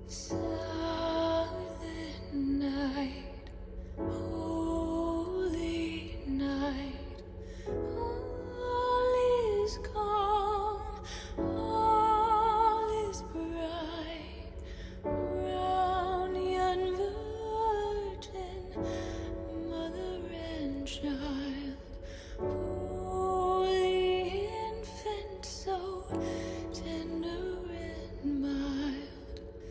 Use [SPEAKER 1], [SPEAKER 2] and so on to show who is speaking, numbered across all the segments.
[SPEAKER 1] Silent night, holy night, all is calm, all is bright, round yon virgin, mother and child, holy infant, so tender and mild.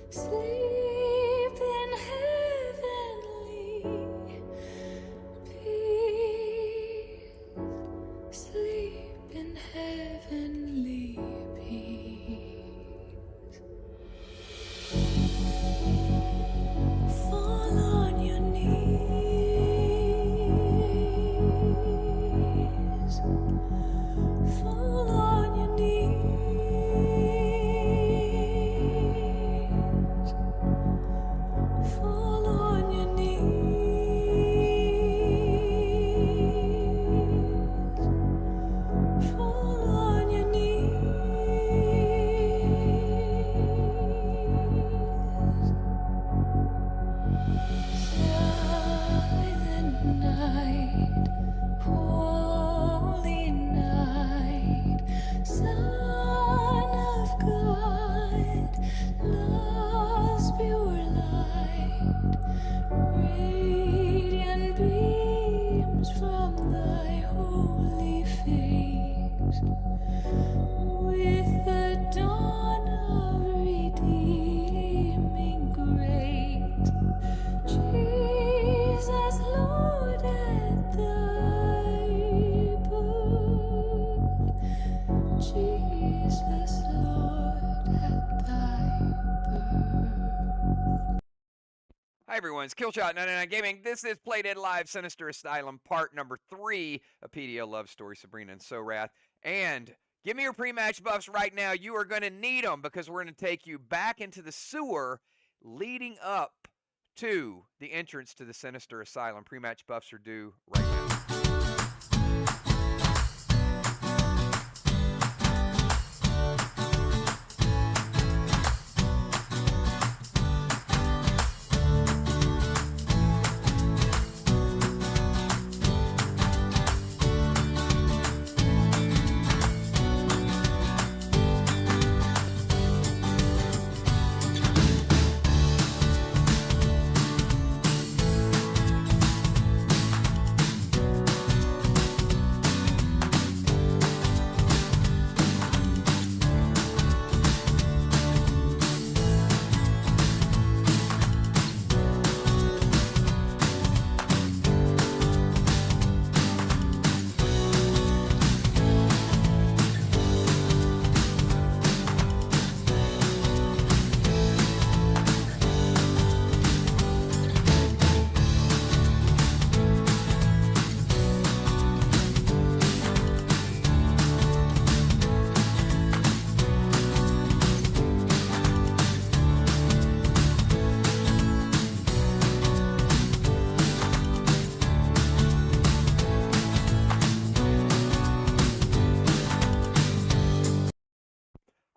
[SPEAKER 1] Sleep in heavenly peace. Sleep in heavenly peace. Fall on your knees. Fall on your knees. Fall on your knees. Fall on your knees. Silent night, holy night, Son of God, love's pure light, radiant beams from thy holy face, with the dawn of redeeming grace. Jesus, Lord, at thy birth. Jesus, Lord, at thy birth.
[SPEAKER 2] Hi everyone, it's Killshot 99 Gaming. This is Play Dead Live Sinister Asylum part number 3 of PDL Love Story, Sabrina and Sorath. And give me your pre-match buffs right now. You are going to need them because we're going to take you back into the sewer leading up to the entrance to the Sinister Asylum. Pre-match buffs are due right now.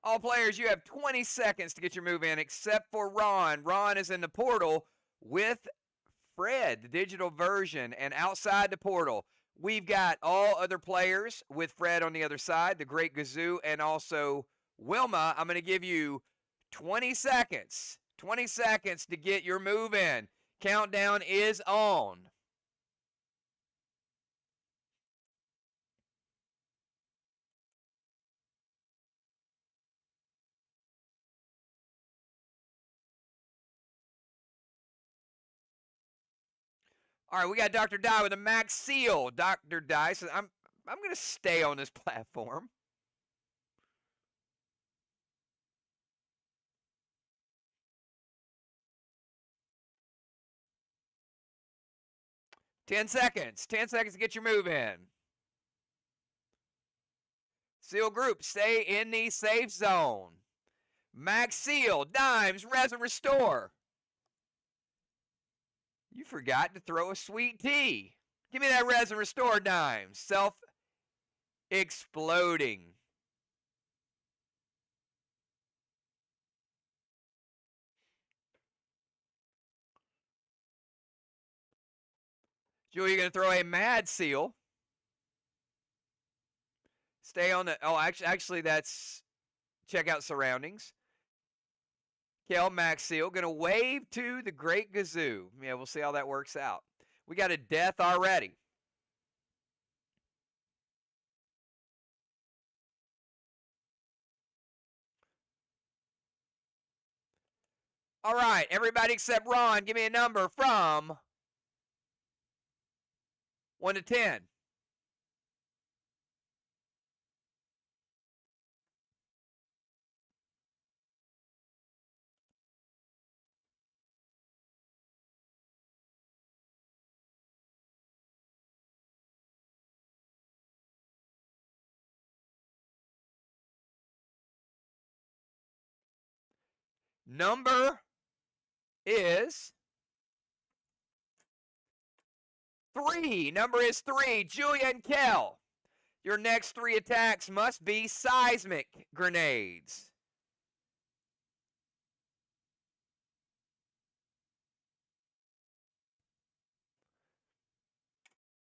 [SPEAKER 2] All players, you have 20 seconds to get your move in, except for Ron. Ron is in the portal with Fred, the digital version, and outside the portal, we've got all other players with Fred on the other side, the Great Gazoo, and also Wilma. I'm going to give you 20 seconds. 20 seconds to get your move in. Countdown is on. All right, we got Dr. Dye with a max seal. Dr. Dye says, I'm going to stay on this platform. Ten seconds. 10 seconds to get your move in. Seal group, stay in the safe zone. Max seal, dimes, res and restore. You forgot to throw a sweet tea. Give me that res and restore dime. Self-exploding. Julia, you're going to throw a Mad Seal. Stay on the. Oh, actually, that's check out surroundings. Kel Max Seal going to wave to the Great Gazoo. Yeah, we'll see how that works out. We got a death already. All right, everybody except Ron, give me a number from 1 to 10. Number is 3. Number is 3. Julia and Kel. Your next 3 attacks must be seismic grenades.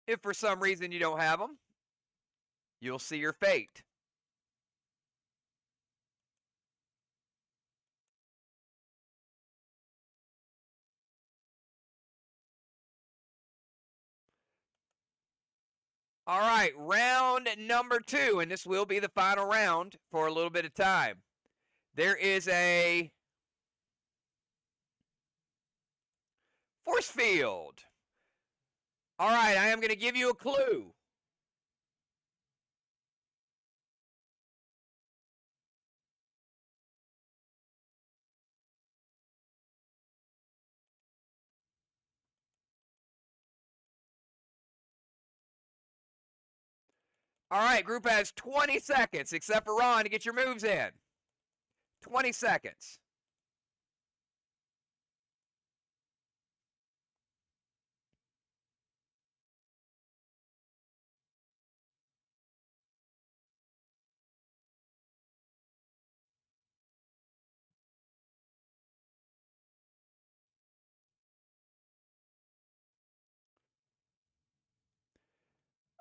[SPEAKER 2] If for some reason you don't have them, you'll see your fate. All right, round number 2, and this will be the final round for a little bit of time. There is a force field. All right, I am going to give you a clue. All right, group has 20 seconds, except for Ron, to get your moves in. 20 seconds.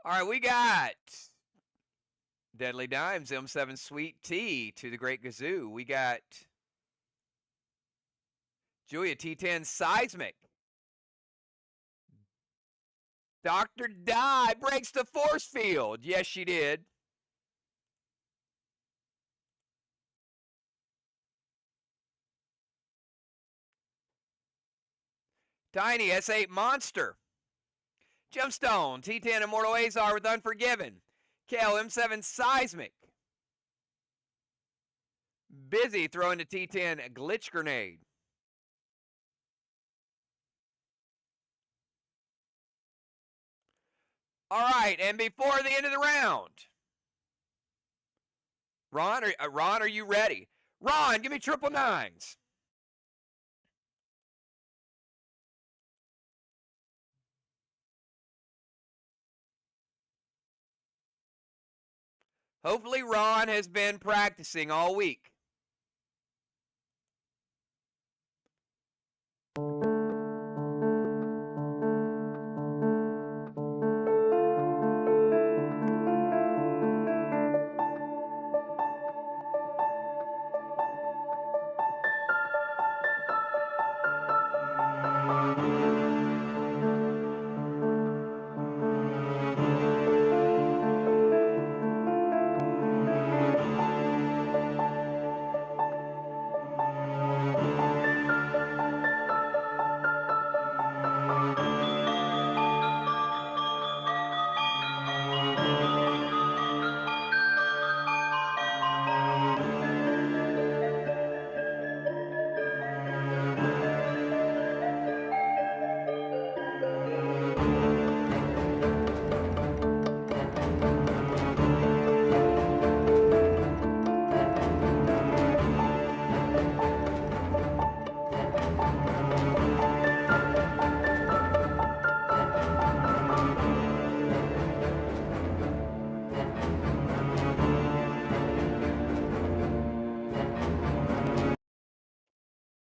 [SPEAKER 2] All right, we got Deadly Dimes, M7 Sweet Tea to the Great Gazoo. We got Julia T10 Seismic. Dr. Die breaks the force field. Yes, she did. Tiny S8 Monster. Gemstone, T10 Immortal Azar with Unforgiven. Kel M7 Seismic. Busy throwing the T10 Glitch Grenade. All right, and before the end of the round, Ron, are you ready? Ron, give me triple nines. Hopefully Ron has been practicing all week.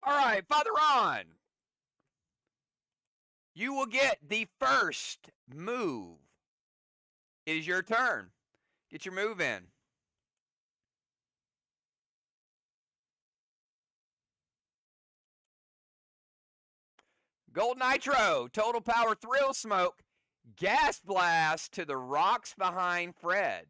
[SPEAKER 2] All right, Father Ron. You will get the first move. It is your turn. Get your move in. Gold Nitro, Total Power Thrill Smoke, Gas Blast to the rocks behind Fred.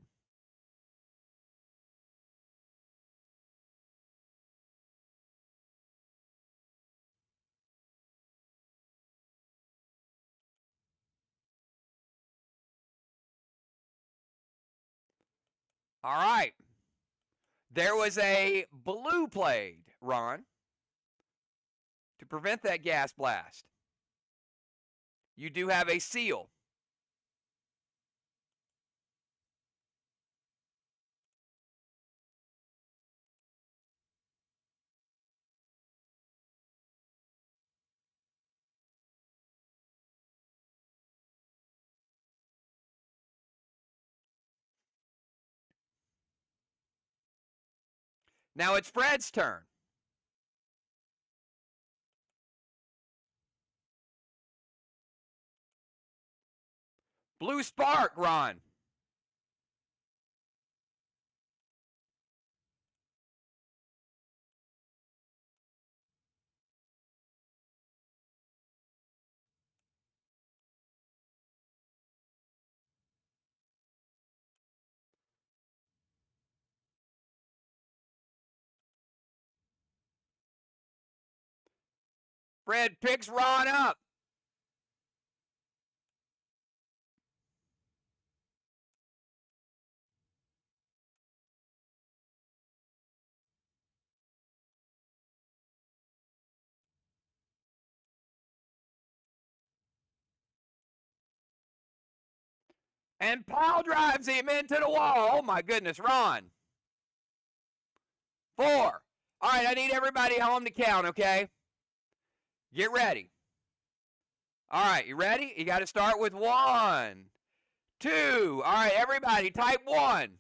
[SPEAKER 2] All right. There was a blue played, Ron, to prevent that gas blast. You do have a seal. Now it's Fred's turn. Blue Spark, Ron. Fred picks Ron up. And pile drives him into the wall. Oh my goodness, Ron. 4. All right, I need everybody home to count, okay? Get ready. All right, you ready? You got to start with 1, 2. All right, everybody, type 1.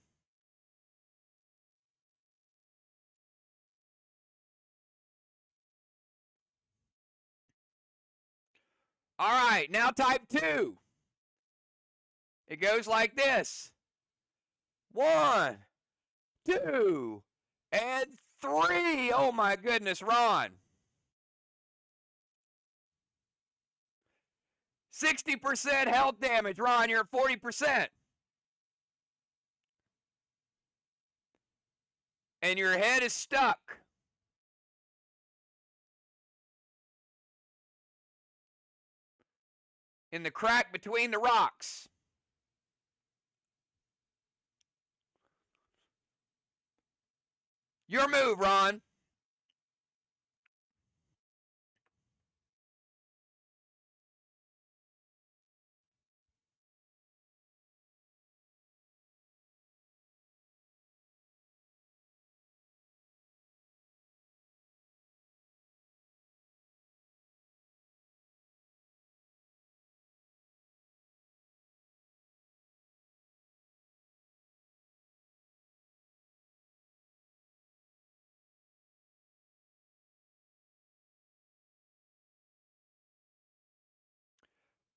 [SPEAKER 2] All right, now type 2. It goes like this. 1, 2, and 3. Oh my goodness, Ron. 60% health damage. Ron, you're at 40%. And your head is stuck. In the crack between the rocks. Your move, Ron.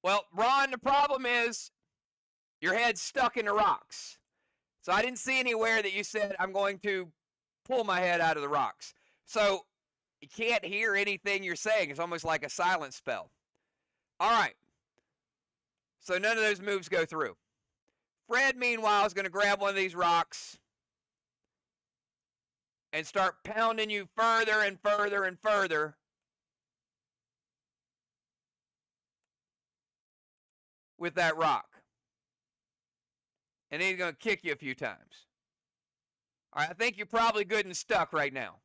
[SPEAKER 2] Well, Ron, the problem is your head's stuck in the rocks. So I didn't see anywhere that you said, I'm going to pull my head out of the rocks. So you can't hear anything you're saying. It's almost like a silent spell. All right. So none of those moves go through. Fred, meanwhile, is going to grab one of these rocks and start pounding you further and further and further. With that rock. And then he's going to kick you a few times. All right, I think you're probably good and stuck right now.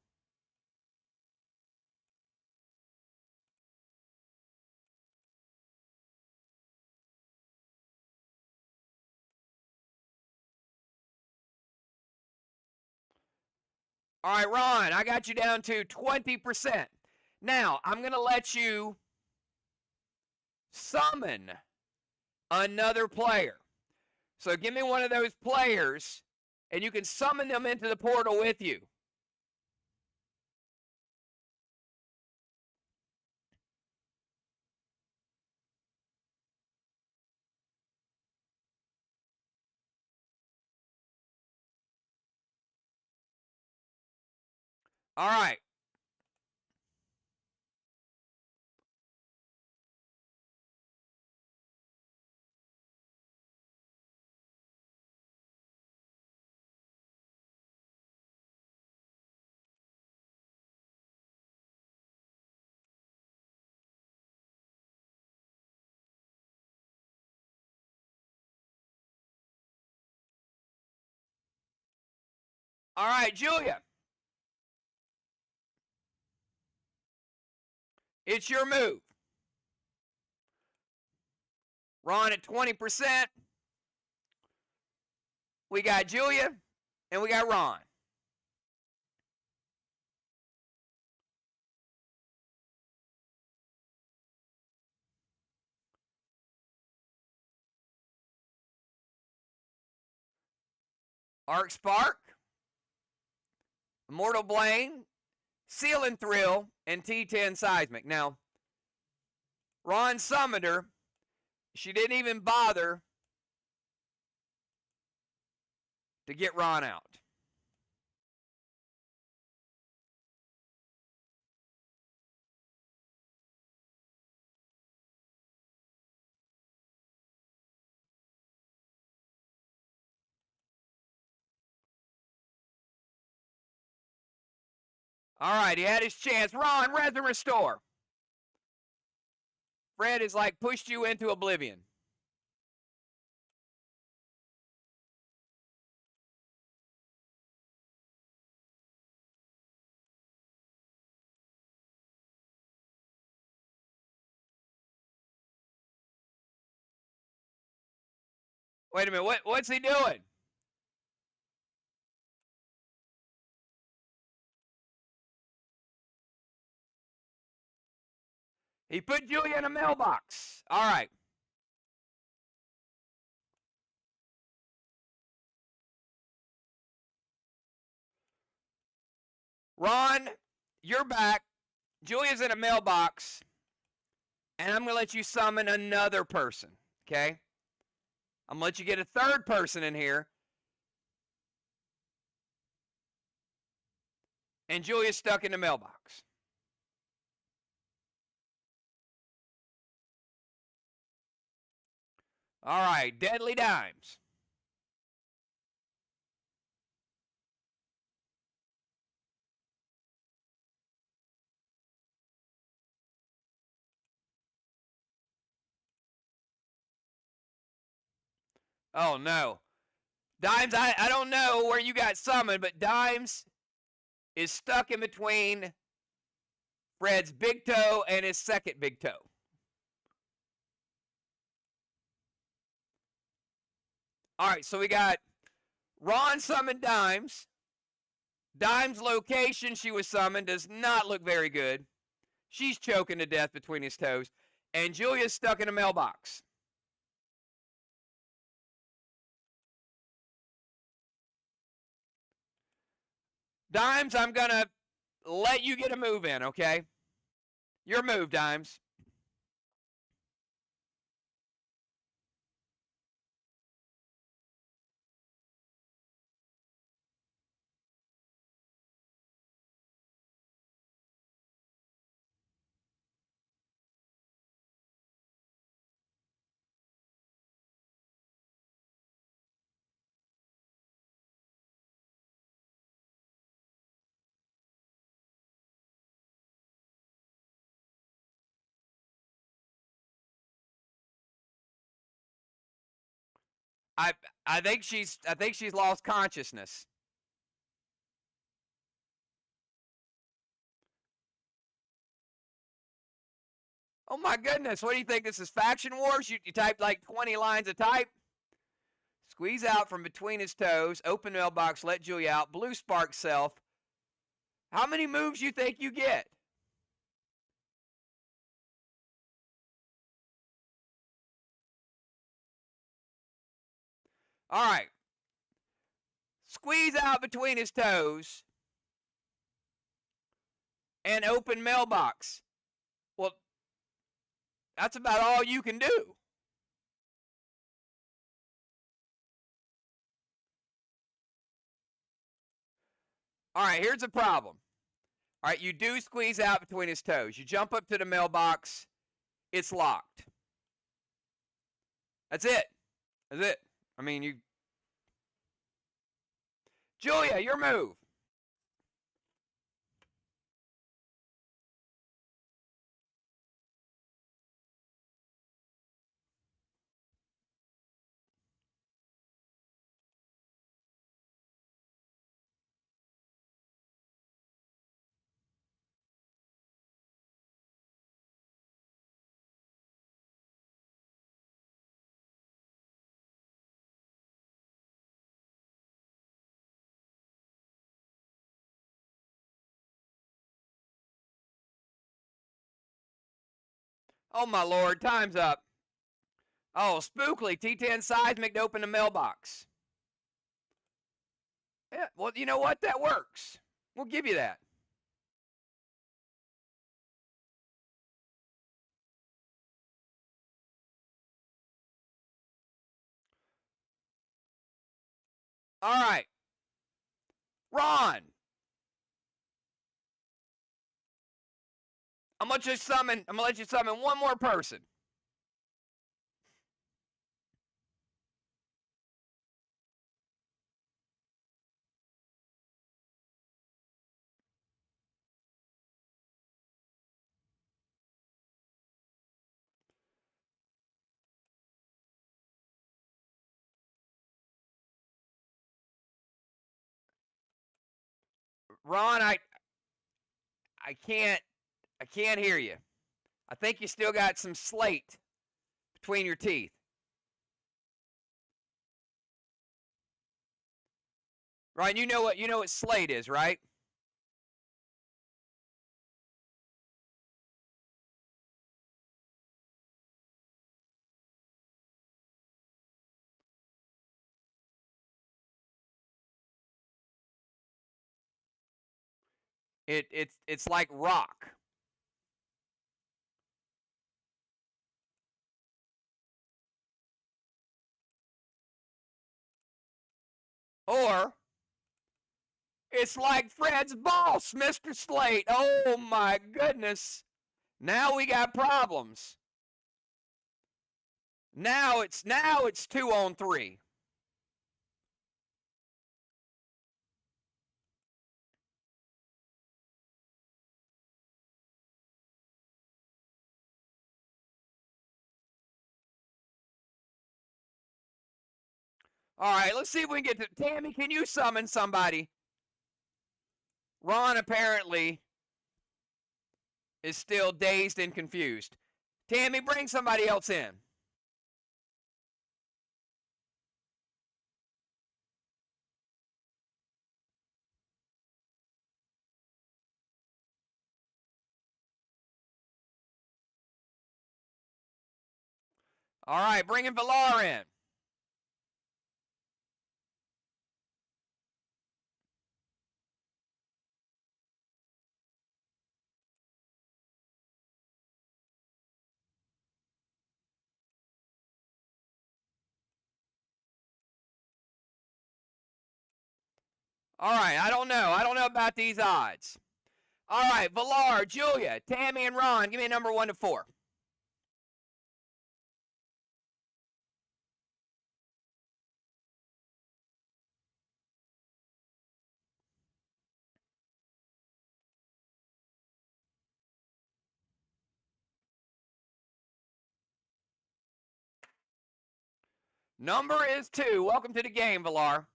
[SPEAKER 2] All right, Ron, I got you down to 20%. Now, I'm going to let you summon another player. So give me one of those players, and you can summon them into the portal with you. All right. All right, Julia. It's your move. Ron at 20%. We got Julia, and we got Ron. Arc Spark, Immortal Blaine, Seal and Thrill, and T10 Seismic. Now, Ron summoned her. She didn't even bother to get Ron out. All right, he had his chance. Ron, res and restore. Fred has like pushed you into oblivion. Wait a minute, what's he doing? He put Julia in a mailbox. All right. Ron, you're back. Julia's in a mailbox. And I'm going to let you summon another person. Okay? I'm going to let you get a third person in here. And Julia's stuck in the mailbox. All right, Deadly Dimes. Oh, no. Dimes, I don't know where you got summoned, but Dimes is stuck in between Fred's big toe and his second big toe. All right, so we got Ron summoned Dimes. Dimes' location she was summoned does not look very good. She's choking to death between his toes. And Julia's stuck in a mailbox. Dimes, I'm going to let you get a move in, okay? Your move, Dimes. I think she's lost consciousness. Oh my goodness, what do you think? This is Faction Wars? You typed like 20 lines of type? Squeeze out from between his toes, open mailbox, let Julia out, blue spark self. How many moves you think you get? All right. Squeeze out between his toes and open mailbox. Well, that's about all you can do. All right, here's the problem. All right, you do squeeze out between his toes. You jump up to the mailbox. It's locked. That's it. That's it. I mean, you. Julia, your move. Oh, my lord. Time's up. Oh, spookily. T10 seismic to open the mailbox. Yeah, well, you know what? That works. We'll give you that. All right. Ron. I'm gonna let you summon one more person. Ron, I can't hear you. I think you still got some slate between your teeth. Right, you know what slate is, right? It's like rock. Or it's like Fred's boss, Mr. Slate. Oh my goodness. Now we got problems. Now it's 2-on-3. All right, let's see if we can get to Tammy. Can you summon somebody? Ron apparently is still dazed and confused. Tammy, bring somebody else in. All right, bringing Valar in. All right, I don't know. I don't know about these odds. All right, Valar, Julia, Tammy, and Ron, give me a number 1 to 4. Number is 2. Welcome to the game, Valar.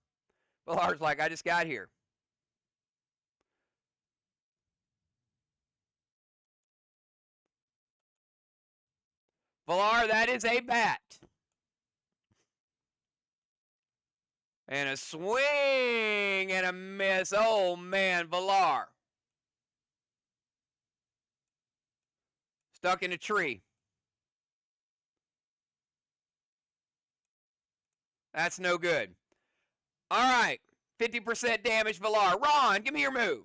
[SPEAKER 2] Valar's like, I just got here. Valar, that is a bat. And a swing and a miss. Oh, man, Valar. Stuck in a tree. That's no good. All right, 50% damage, Valar. Ron, give me your move.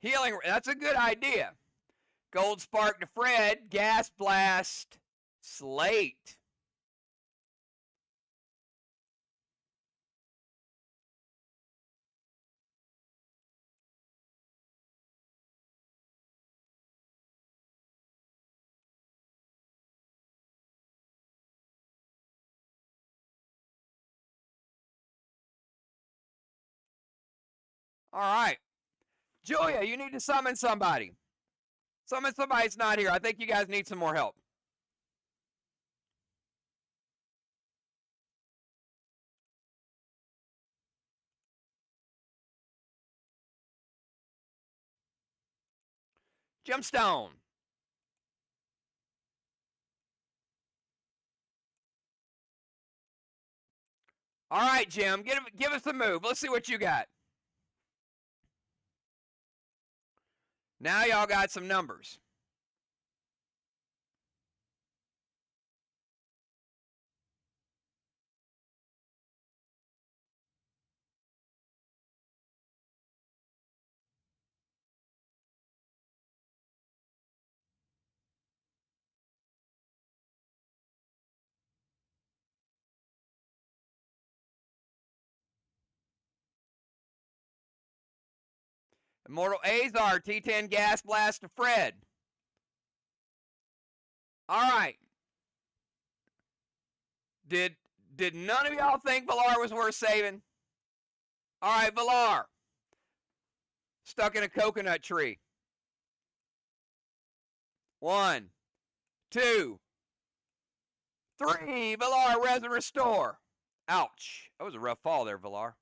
[SPEAKER 2] Healing, that's a good idea. Gold Spark to Fred. Gas Blast. Slate. All right. Julia, you need to summon somebody. Summon somebody that's not here. I think you guys need some more help. Gemstone. All right, Jim, give us a move. Let's see what you got. Now y'all got some numbers. Immortal Azar, T10 Gas Blast to Fred. All right. Did none of y'all think Valar was worth saving? All right, Valar. Stuck in a coconut tree. 1, 2, 3. Valar, res and restore. Ouch. That was a rough fall there, Valar.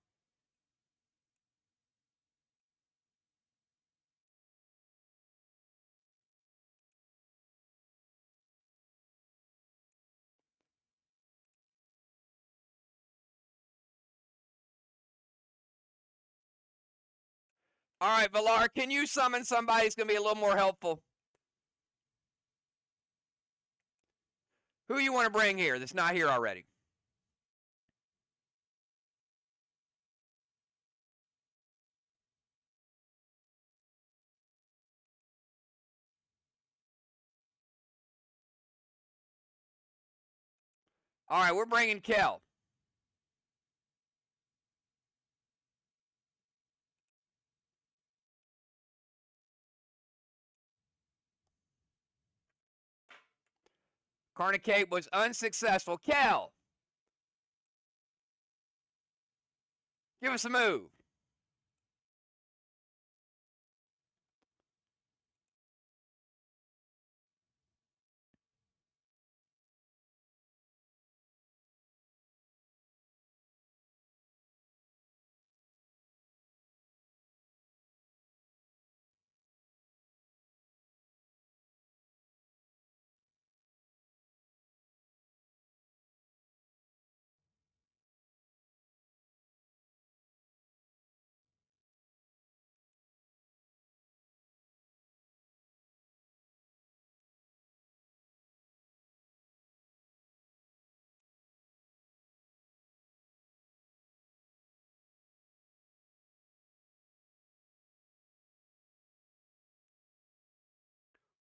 [SPEAKER 2] All right, Valar, can you summon somebody who's going to be a little more helpful? Who you want to bring here that's not here already? All right, we're bringing Kel. Carnicate was unsuccessful. Kel, give us a move.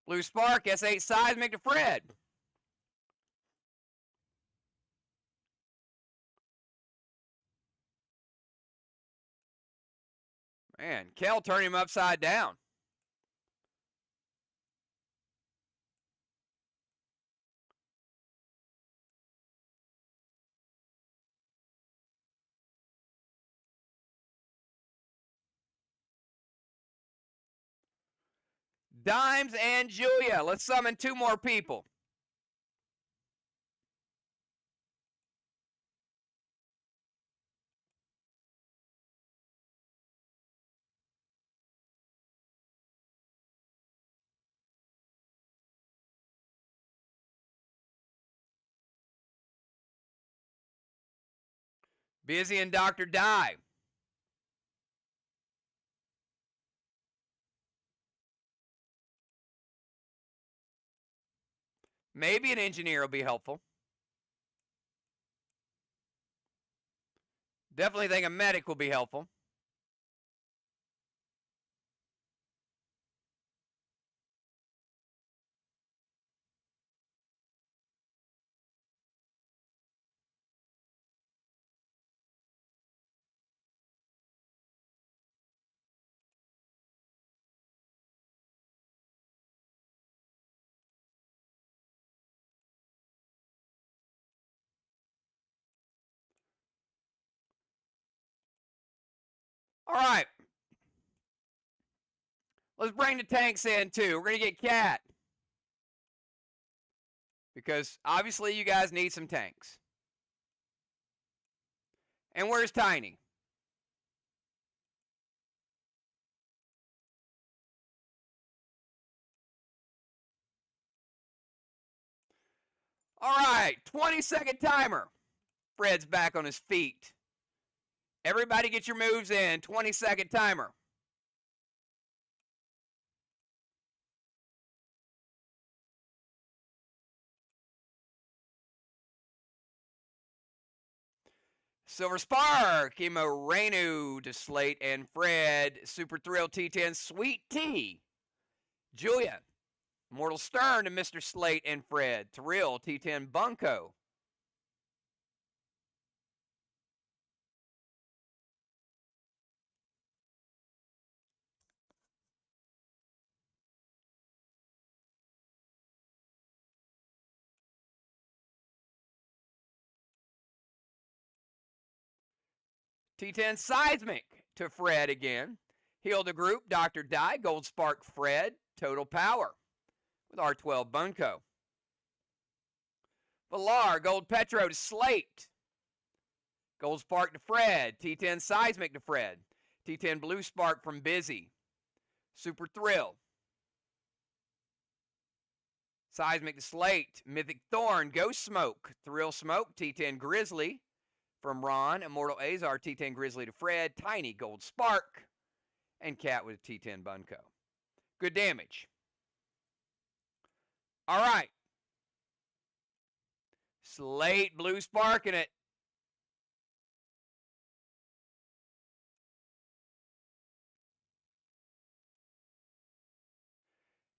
[SPEAKER 2] Blue Spark, S8 Seismic to Fred. Man, Kel turned him upside down. Dimes and Julia. Let's summon 2 more people. Busy and Dr. Die. Maybe an engineer will be helpful. Definitely think a medic will be helpful. All right. Let's bring the tanks in, too. We're going to get Cat. Because, obviously, you guys need some tanks. And where's Tiny? All right. 20-second timer. Fred's back on his feet. Everybody get your moves in. 20-second timer. Silver Spark, Emo Renu to Slate and Fred. Super Thrill T10, Sweet Tea. Julia, Mortal Stern to Mr. Slate and Fred. Thrill T10 Bunko. T10 Seismic to Fred again. Heal the Group, Dr. Die, Gold Spark Fred, Total Power with R12 Bunko. Valar, Gold Petro to Slate. Gold Spark to Fred. T10 Seismic to Fred. T10 Blue Spark from Busy. Super Thrill. Seismic to Slate. Mythic Thorn. Ghost Smoke. Thrill Smoke. T10 Grizzly from Ron. Immortal Azar. T10 Grizzly to Fred. Tiny Gold Spark. And Cat with T10 Bunko. Good damage. All right. Slate Blue Spark in it.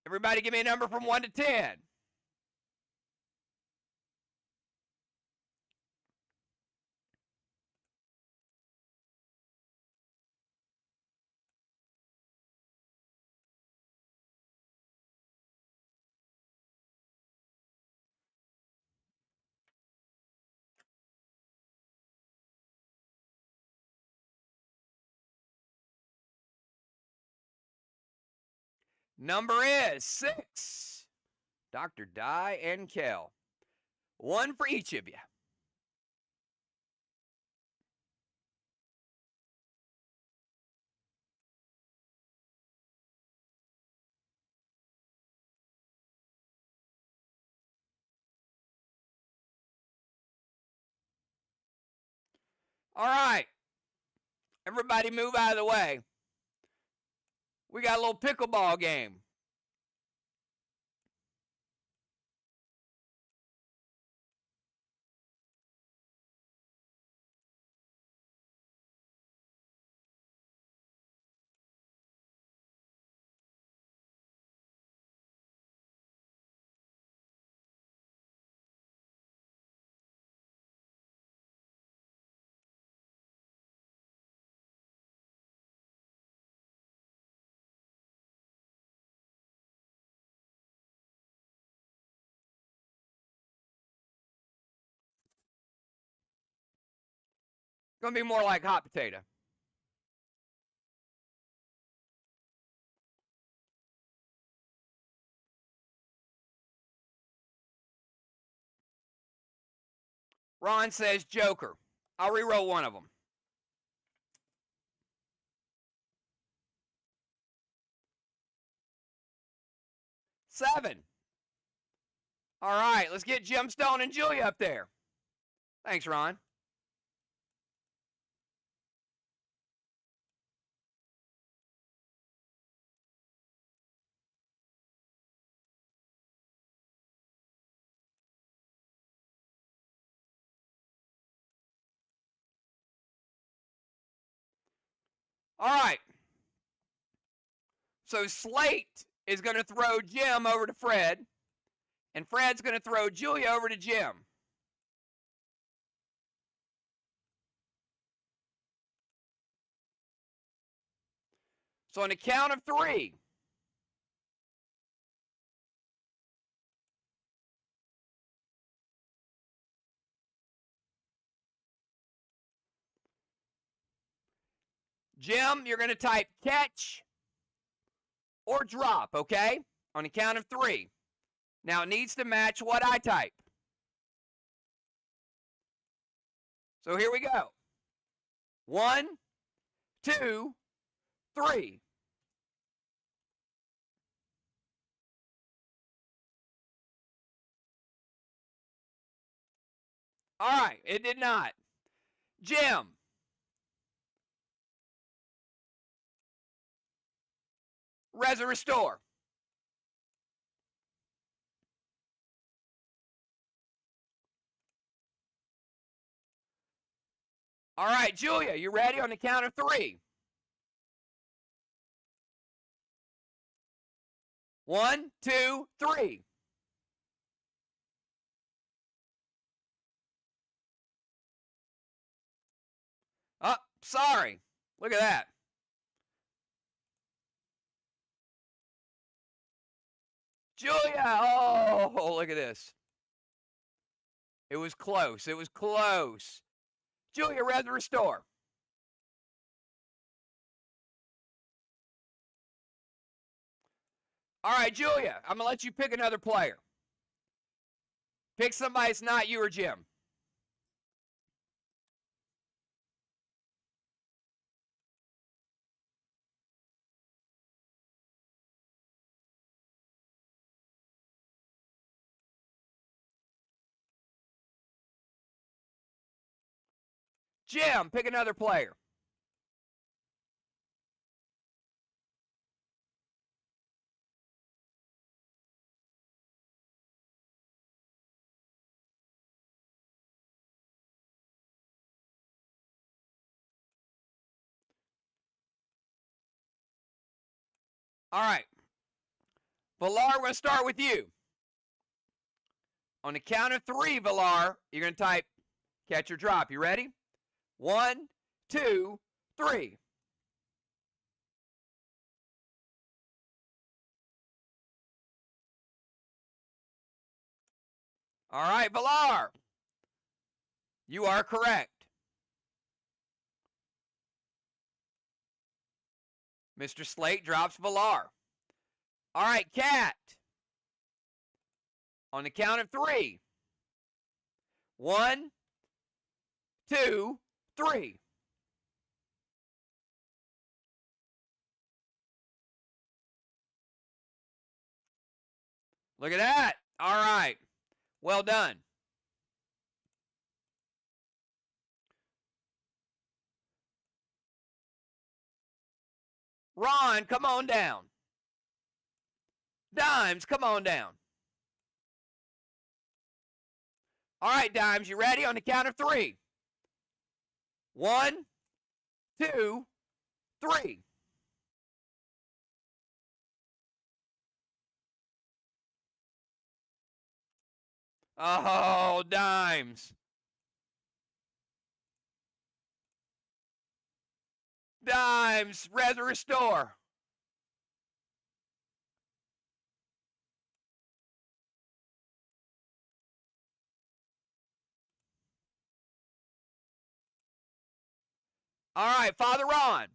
[SPEAKER 2] Everybody give me a number from 1 to 10. Number is 6. Dr. Die and Kel. 1 for each of you. All right. Everybody move out of the way. We got a little pickleball game. Gonna be more like hot potato. Ron says Joker. I'll reroll one of them. Seven. All right, let's get Gemstone and Julia up there. Thanks, Ron. All right. So Slate is going to throw Jim over to Fred, and Fred's going to throw Julia over to Jim. So on the count of 3. Jim, you're going to type catch or drop, okay? On the count of 3. Now it needs to match what I type. So here we go. 1, 2, 3. All right, it did not. Jim. Restore. All right, Julia, you ready on the count of 3? 1, 2, 3. Oh, sorry. Look at that. Julia, oh, look at this. It was close. It was close. Julia, restore. All right, Julia, I'm going to let you pick another player. Pick somebody that's not you or Jim. Jim, pick another player. All right. Villar, we're going to start with you. On the count of 3, Villar, you're going to type catch or drop. You ready? 1, 2, 3. All right, Villar. You are correct. Mr. Slate drops Villar. All right, Cat. On the count of 3. 1, 2, 3. Look at that. All right. Well done. Ron, come on down. Dimes, come on down. All right, Dimes, you ready? On the count of 3. 1, 2, 3. Oh, Dimes. Dimes, restore. All right, Father Ron.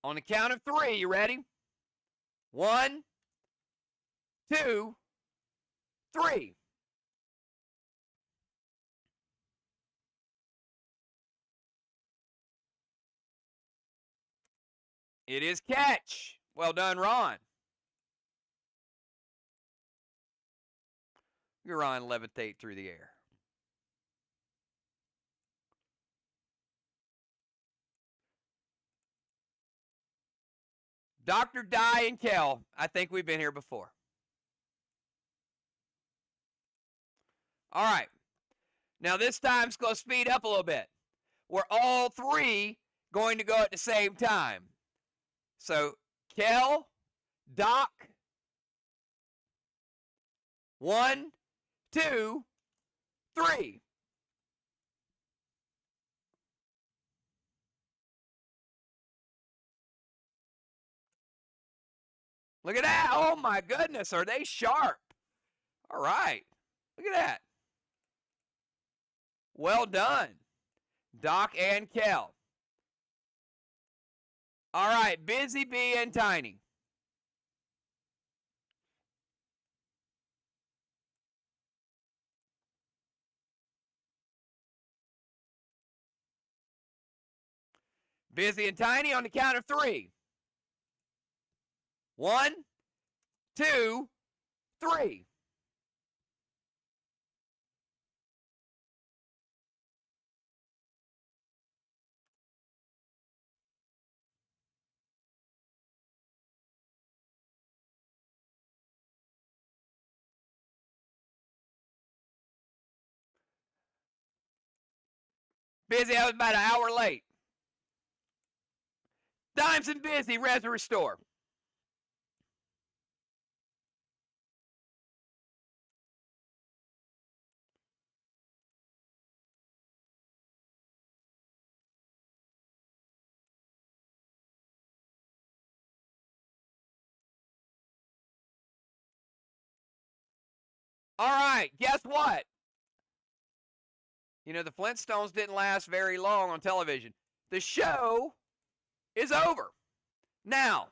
[SPEAKER 2] On the count of 3, you ready? 1, 2, 3. It is catch. Well done, Ron. You're on levitate through the air. Dr. Dye and Kel, I think we've been here before. All right. Now this time it's going to speed up a little bit. We're all 3 going to go at the same time. So, Kel, Doc, 1, 2, 3. Look at that. Oh, my goodness. Are they sharp? All right. Look at that. Well done. Doc and Kel. All right, Busy Bee and Tiny. Busy and Tiny on the count of 3. 1, 2, 3. Busy, I was about an hour late. Dimes and Busy, res or restore. All right, guess what? You know, the Flintstones didn't last very long on television. The show is over. Now,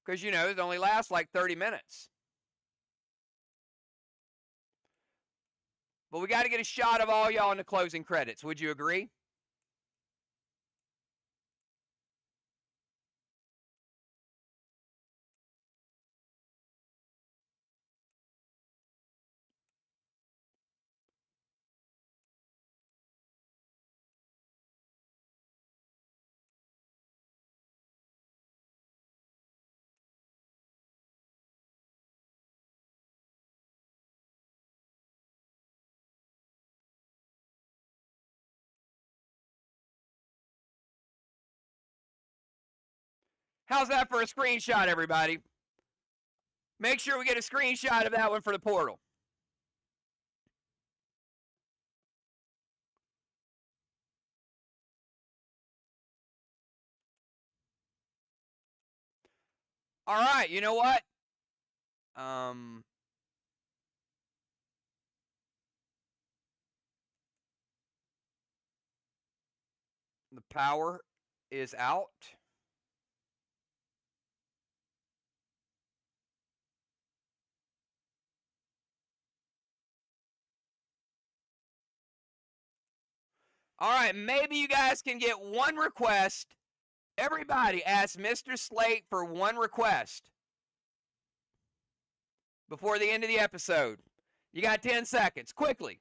[SPEAKER 2] because, you know, it only lasts like 30 minutes. But we got to get a shot of all y'all in the closing credits. Would you agree? How's that for a screenshot, everybody? Make sure we get a screenshot of that one for the portal. All right, you know what? The power is out. All right, maybe you guys can get one request. Everybody ask Mr. Slate for one request before the end of the episode. You got 10 seconds. Quickly.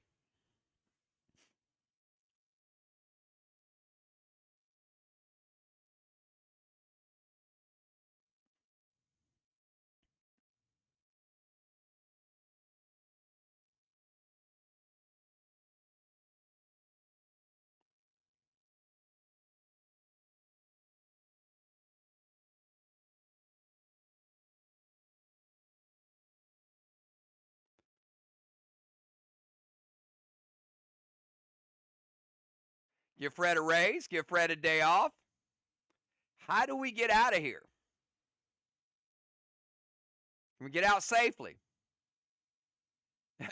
[SPEAKER 2] Give Fred a raise. Give Fred a day off. How do we get out of here? Can we get out safely?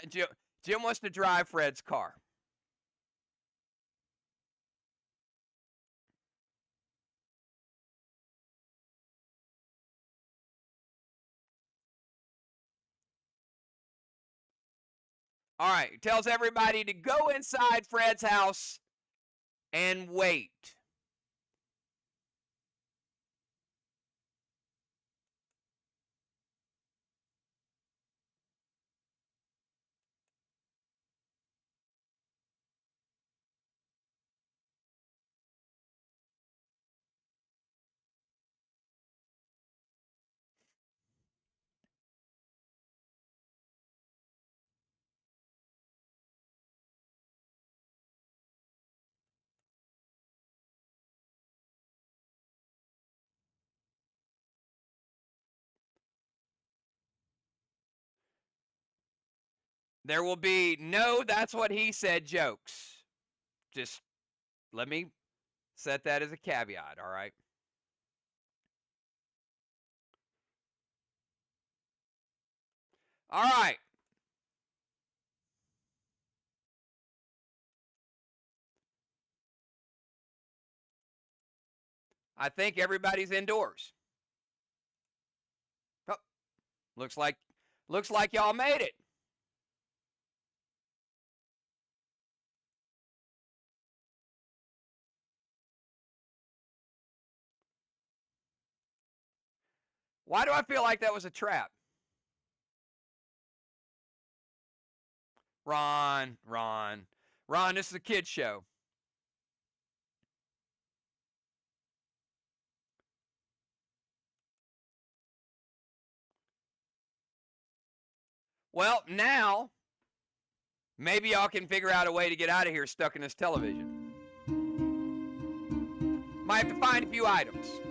[SPEAKER 2] Jim wants to drive Fred's car. All right. Tells everybody to go inside Fred's house and wait. There will be no that's what he said jokes. Just let me set that as a caveat, all right? All right. I think everybody's indoors. Oh, looks like y'all made it. Why do I feel like that was a trap? Ron, this is a kid's show. Well, now, maybe y'all can figure out a way to get out of here stuck in this television. Might have to find a few items.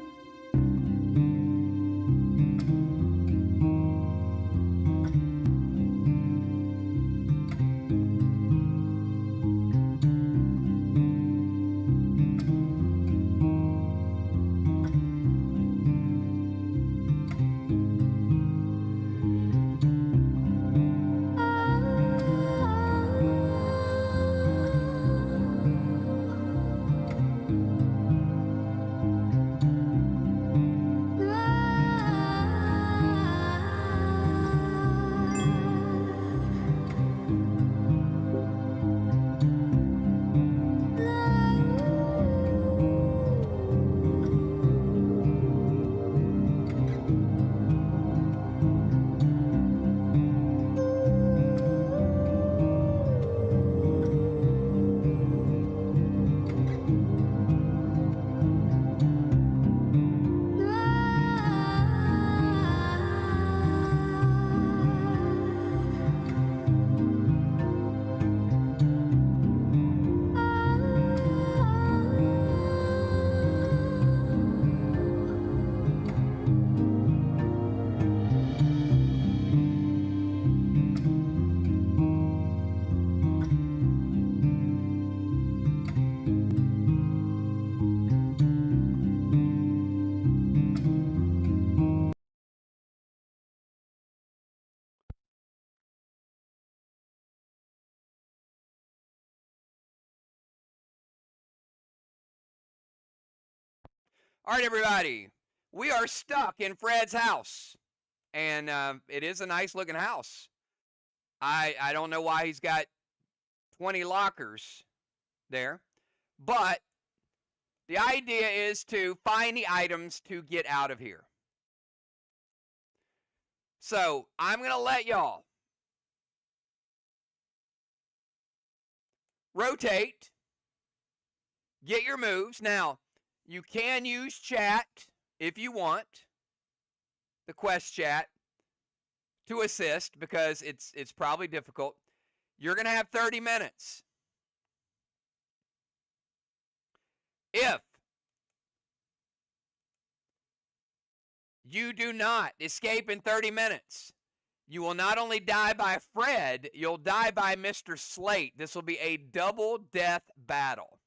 [SPEAKER 2] All right, everybody. We are stuck in Fred's house. And it is a nice looking house. I don't know why he's got 20 lockers there. But the idea is to find the items to get out of here. So I'm going to let y'all rotate, get your moves. Now, you can use chat if you want, the quest chat, to assist because it's probably difficult. You're going to have 30 minutes. If you do not escape in 30 minutes, you will not only die by Fred, you'll die by Mr. Slate. This will be a double death battle.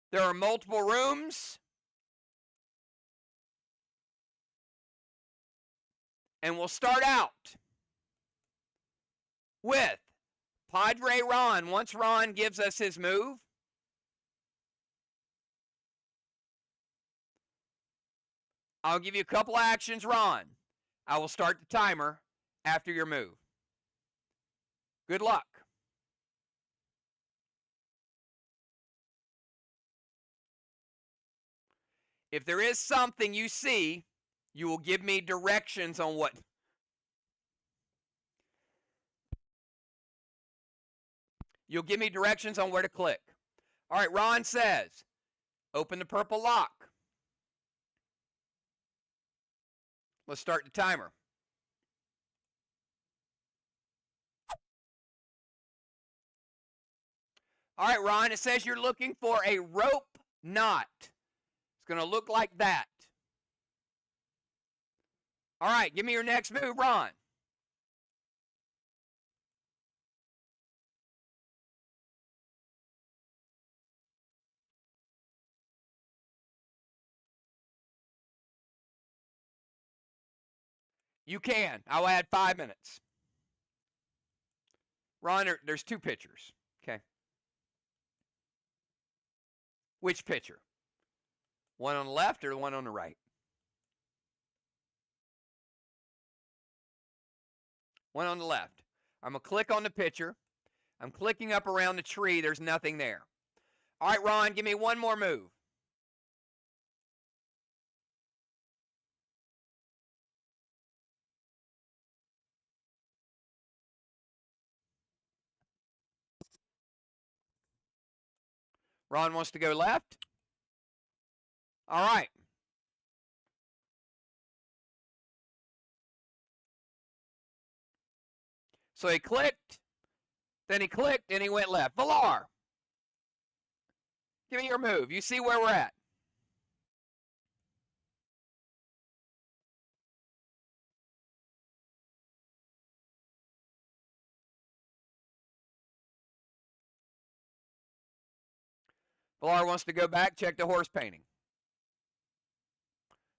[SPEAKER 2] There are multiple rooms. And we'll start out with Padre Ron. Once Ron gives us his move, I'll give you a couple actions, Ron. I will start the timer after your move. Good luck. If there is something you see, you will give me directions on what. You'll give me directions on where to click. All right, Ron says, open the purple lock. Let's start the timer. All right, Ron, it says you're looking for a rope knot. It's going to look like that. All right, give me your next move, Ron. You can. I'll add 5 minutes. Ron, there's 2 pitchers. Okay. Which pitcher? One on the left or the one on the right? One on the left. I'm going to click on the pitcher. I'm clicking up around the tree. There's nothing there. All right, Ron, give me one more move. Ron wants to go left. All right. So he clicked, then he clicked, and he went left. Villar, give me your move. You see where we're at. Villar wants to go back, check the horse painting.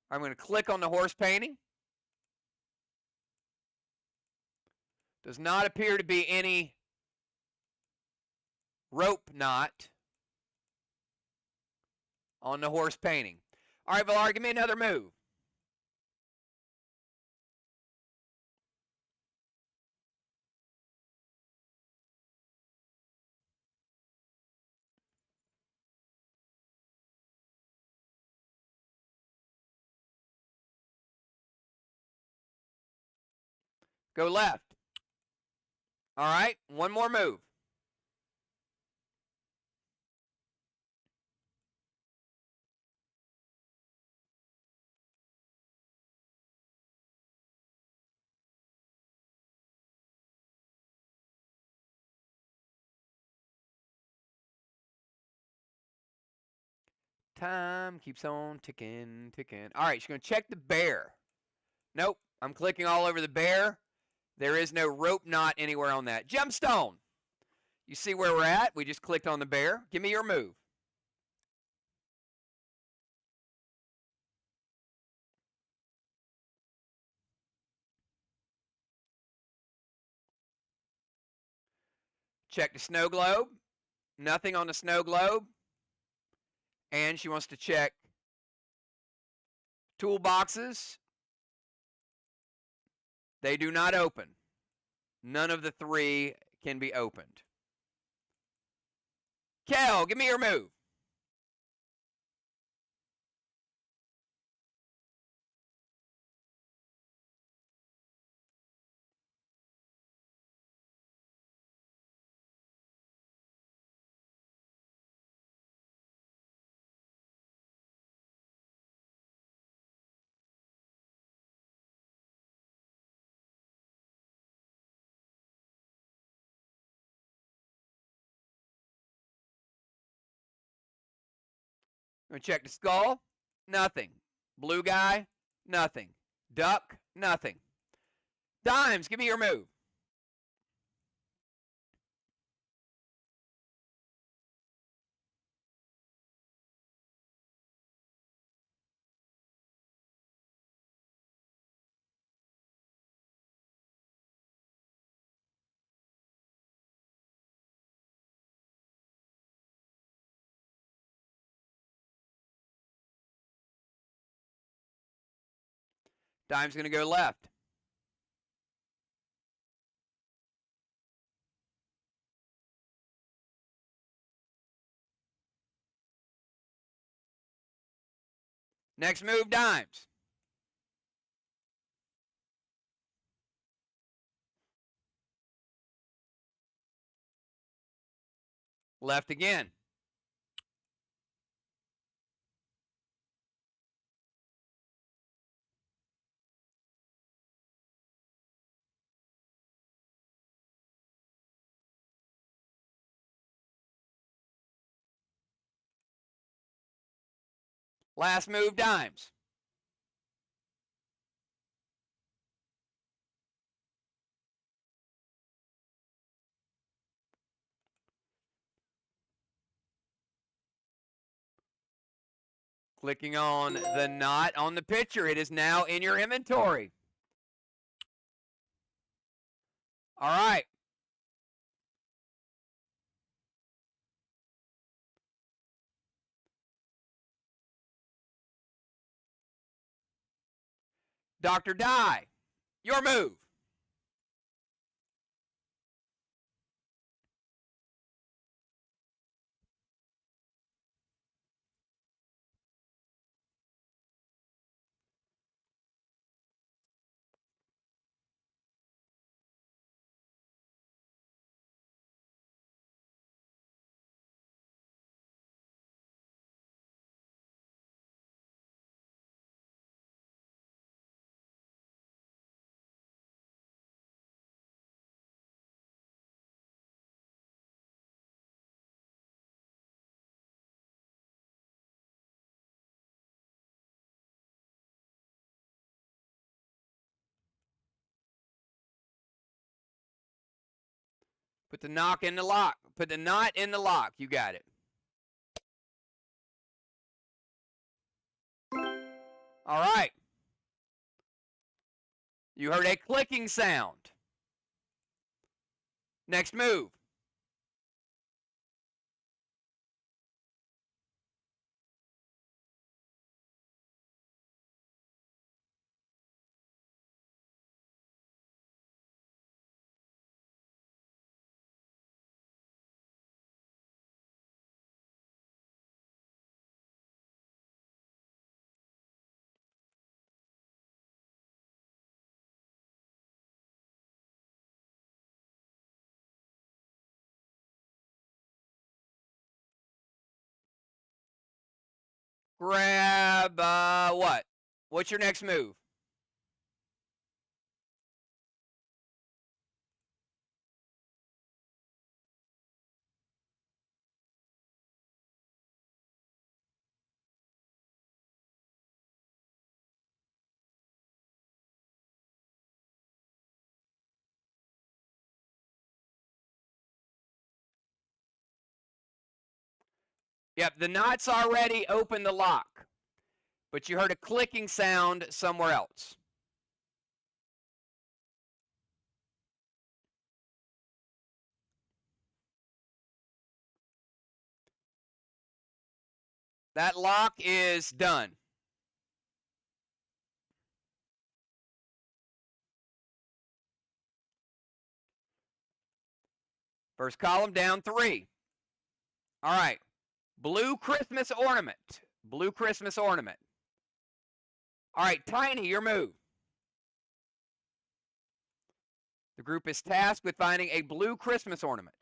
[SPEAKER 2] I'm going to click on the horse painting. Does not appear to be any rope knot on the horse painting. All right, Villar, give me another move. Go left. All right, one more move. Time keeps on ticking, ticking. All right, she's going to check the bear. Nope, I'm clicking all over the bear. There is no rope knot anywhere on that. Gemstone. You see where we're at? We just clicked on the bear. Give me your move. Check the snow globe. Nothing on the snow globe. And she wants to check toolboxes. They do not open. None of the 3 can be opened. Kel, give me your move. I'm going to check the skull. Nothing. Blue guy. Nothing. Duck. Nothing. Dimes, give me your move. Dime's going to go left. Next move, dimes. Left again. Last move, dimes. Clicking on the knot on the pitcher. It is now in your inventory. All right. Dr. Die, your move. Put the knock in the lock. Put the knot in the lock. You got it. All right. You heard a clicking sound. Next move. Grab what? What's your next move? Yep, the knot's already opened the lock, but you heard a clicking sound somewhere else. That lock is done. First column down 3. All right. Blue Christmas ornament. Blue Christmas ornament. All right, Tiny, your move. The group is tasked with finding a blue Christmas ornament.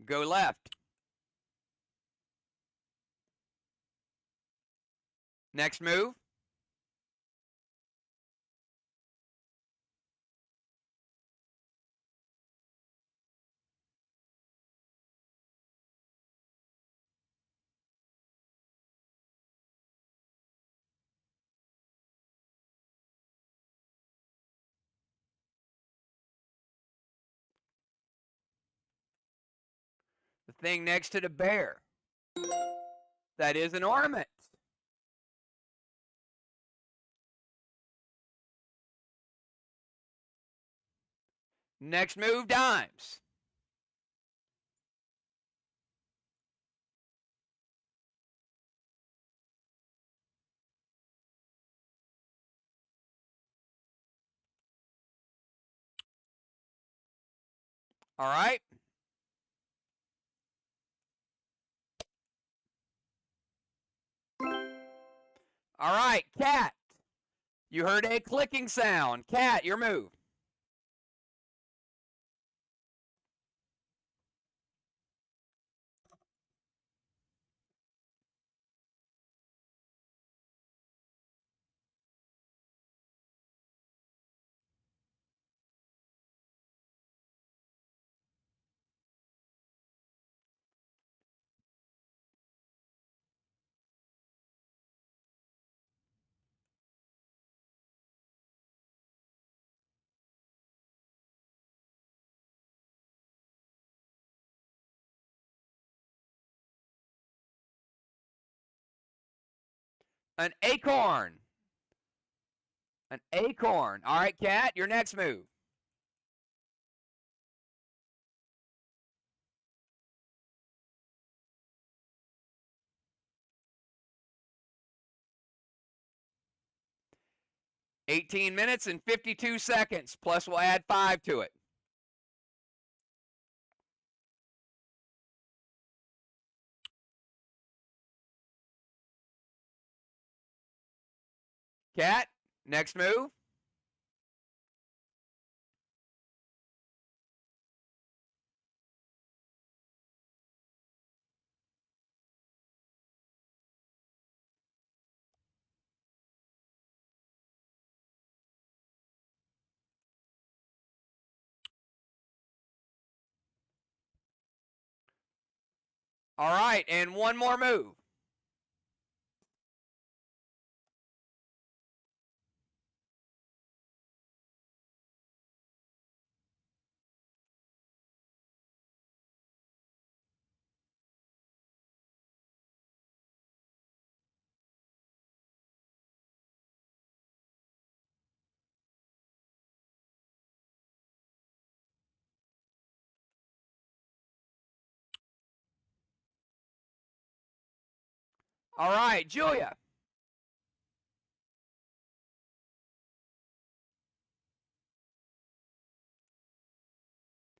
[SPEAKER 2] Go left. Next move. The thing next to the bear. That is an ornament. Next move, dimes. All right. All right, cat. You heard a clicking sound. Cat, your move. An acorn. An acorn. All right, Cat, your next move. $18 minutes and 52 seconds, plus we'll add 5 to it. Cat, next move. All right, and one more move. All right, Julia.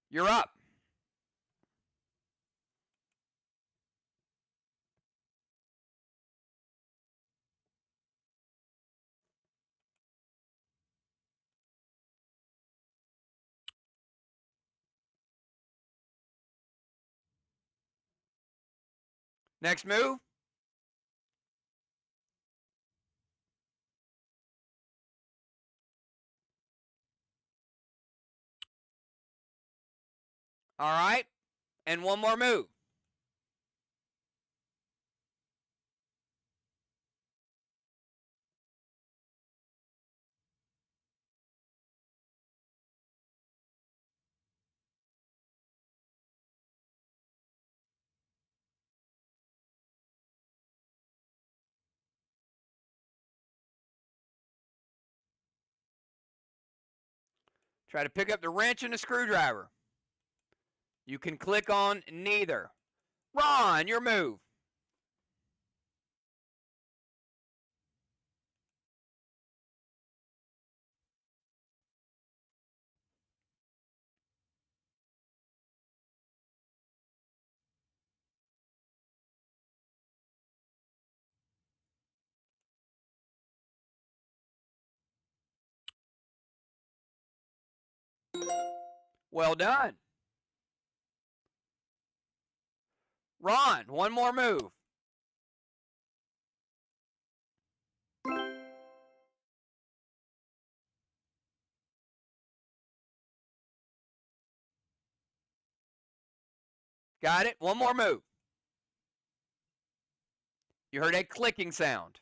[SPEAKER 2] You're up. Next move. All right, and one more move. Try to pick up the wrench and the screwdriver. You can click on neither. Ron, your move. Well done. Ron, one more move. Got it. One more move. You heard a clicking sound.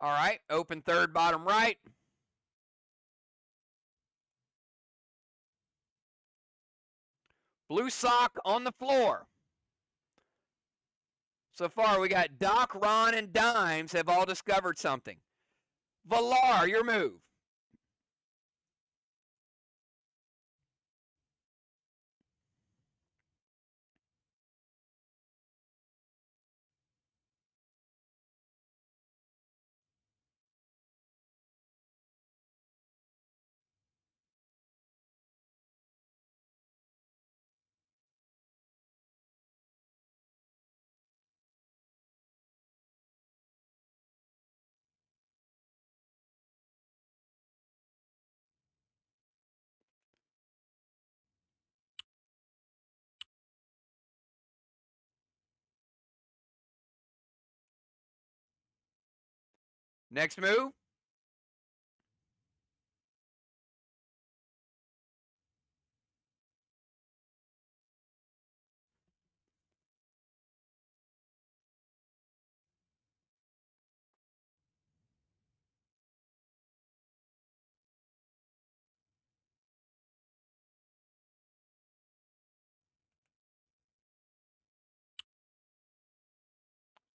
[SPEAKER 2] All right, open third, bottom right. Blue sock on the floor. So far, we got Doc, Ron, and Dimes have all discovered something. Valar, your move. Next move.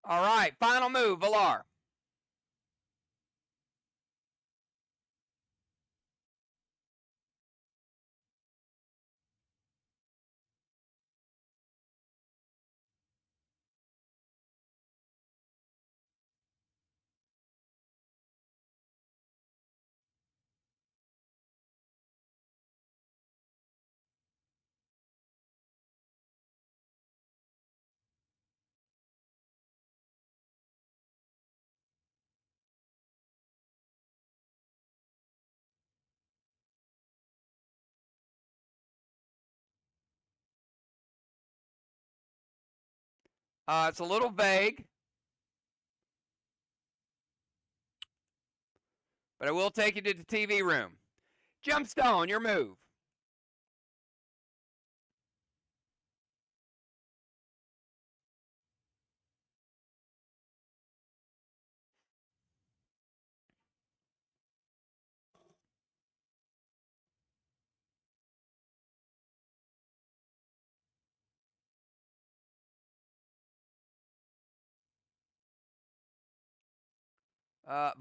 [SPEAKER 2] All right, final move, Valar. It's a little vague, but I will take you to the TV room. Jumpstone, your move.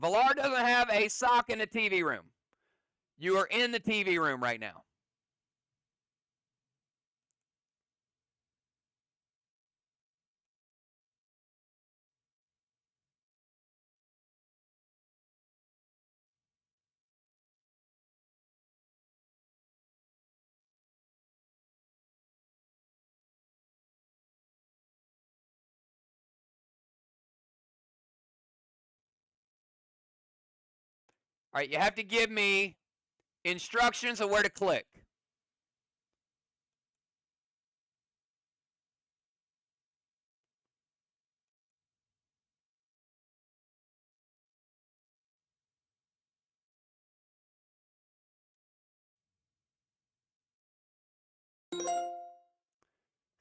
[SPEAKER 2] Valar doesn't have a sock in the TV room. You are in the TV room right now. All right, you have to give me instructions of where to click.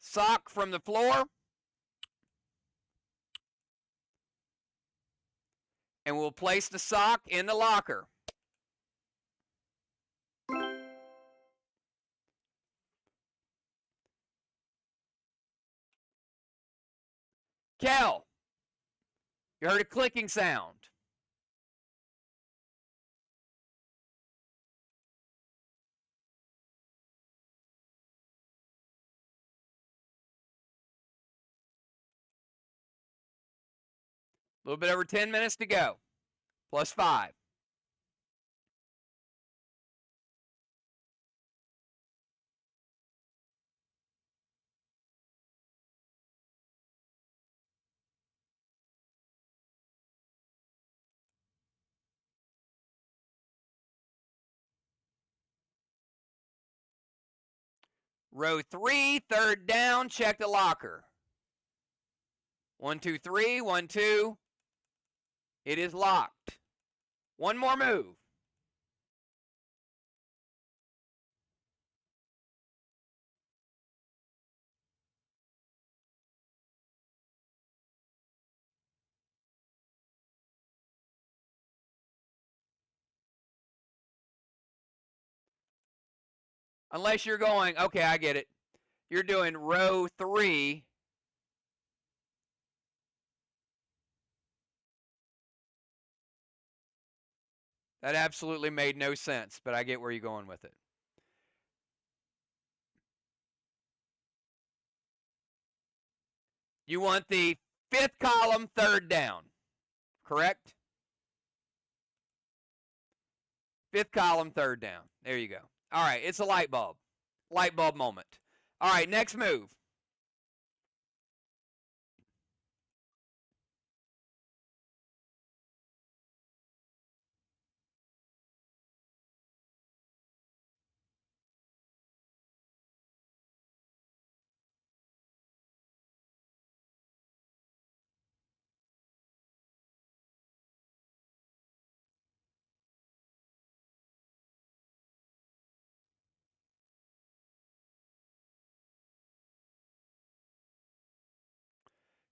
[SPEAKER 2] Sock from the floor. And we'll place the sock in the locker. Kel, you heard a clicking sound. A little bit over 10 minutes to go. Plus 5. Row 3, third down, check the locker. 1, 2, 3, 1, 2. It is locked. One more move. Unless you're going, okay, I get it. You're doing row 3. That absolutely made no sense, but I get where you're going with it. You want the 5th column, third down, correct? 5th column, third down. There you go. All right, it's a light bulb. Light bulb moment. All right, next move.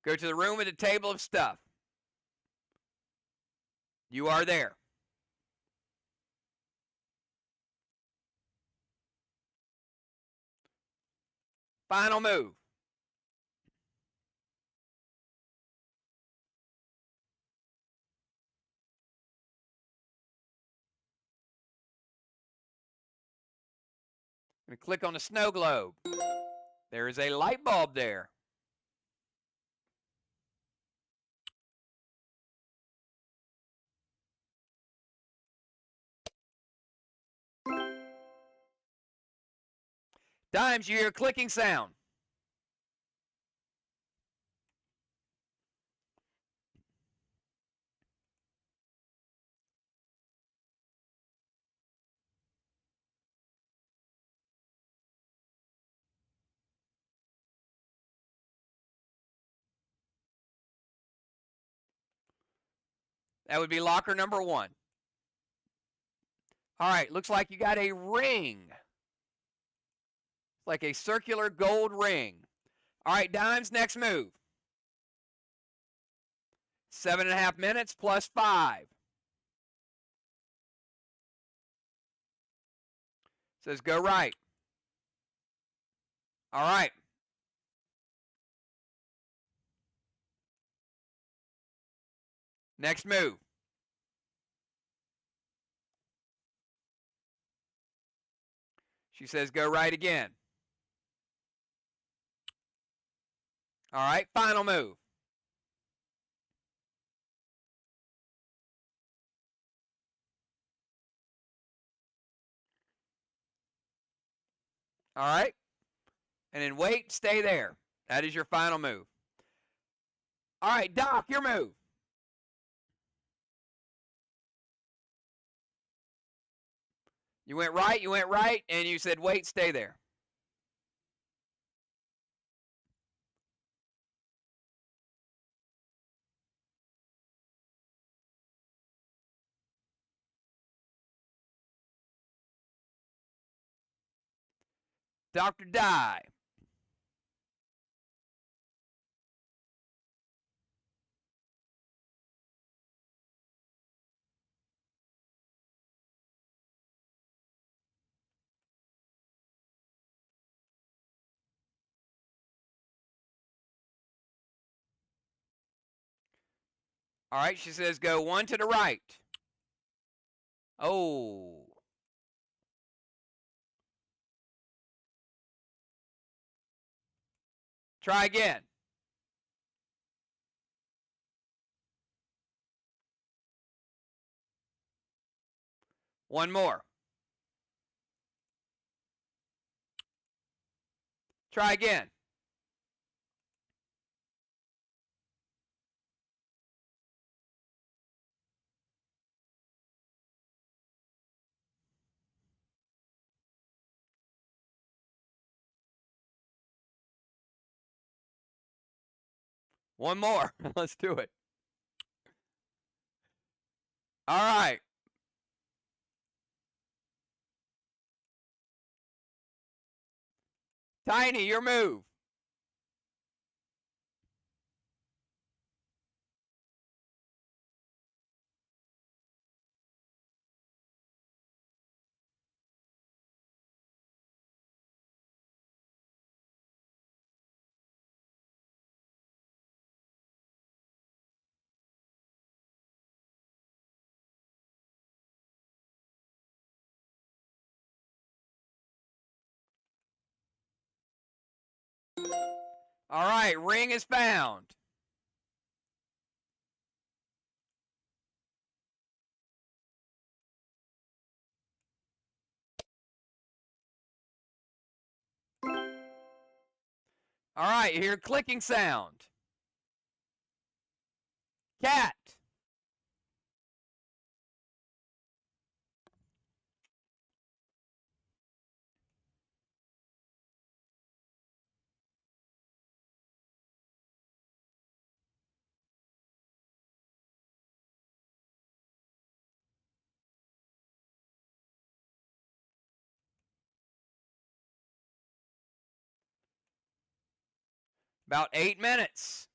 [SPEAKER 2] Go to the room with the table of stuff. You are there. Final move. I'm going to click on the snow globe. There is a light bulb there. Dimes, you hear a clicking sound. That would be locker number 1. All right, looks like you got a ring. It's like a circular gold ring. All right, Dimes, next move. 7.5 minutes plus 5. Says go right. All right. Next move. She says go right again. All right, final move. All right. And then wait, stay there. That is your final move. All right, Doc, your move. You went right, and you said wait, stay there. Dr. Die. All right, she says go 1 to the right. Oh. Try again. One more. Try again. One more. Let's do it. All right. Tiny, your move. All right, ring is found. All right, you hear clicking sound. Cat. About 8 minutes.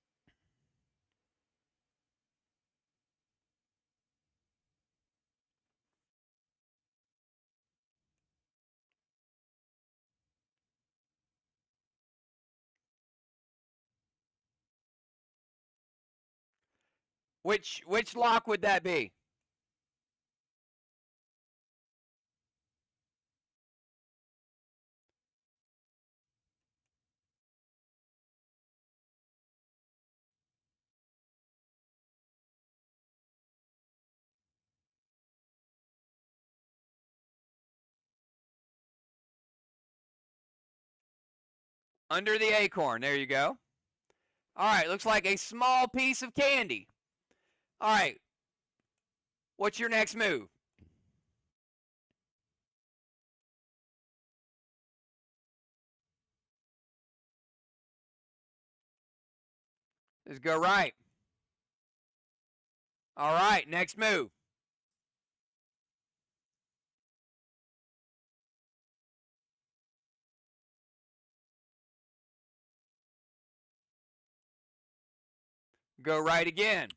[SPEAKER 2] Which lock would that be? Under the acorn. There you go. All right, looks like a small piece of candy. All right. What's your next move? Just go right. All right, next move. Go right again.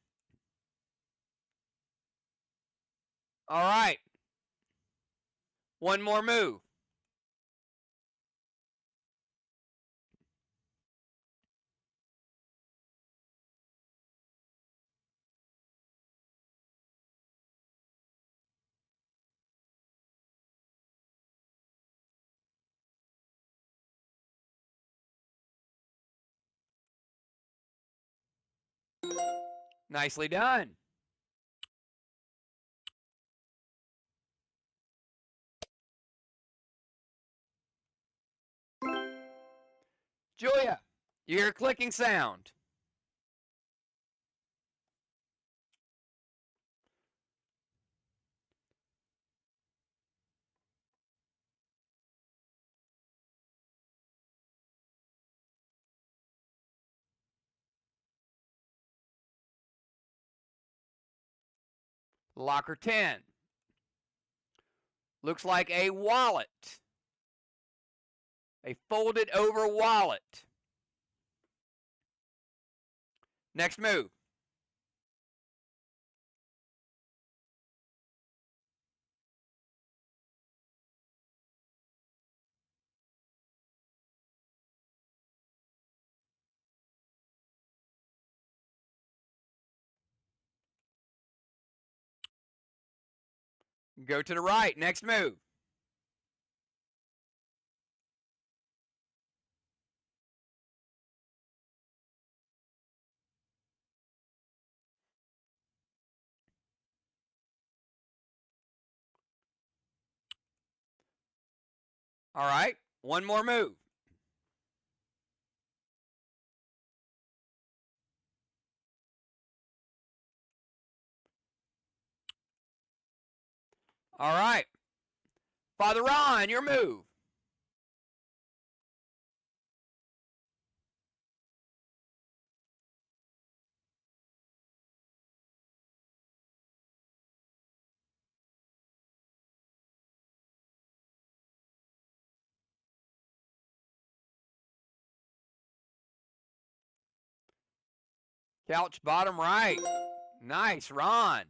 [SPEAKER 2] All right. One more move. Nicely done. Julia, you hear a clicking sound. Locker 10. Looks like a wallet. A folded over wallet. Next move. Go to the right. Next move. All right. One more move. All right. Father Ron, your move. Couch bottom right. Nice, Ron.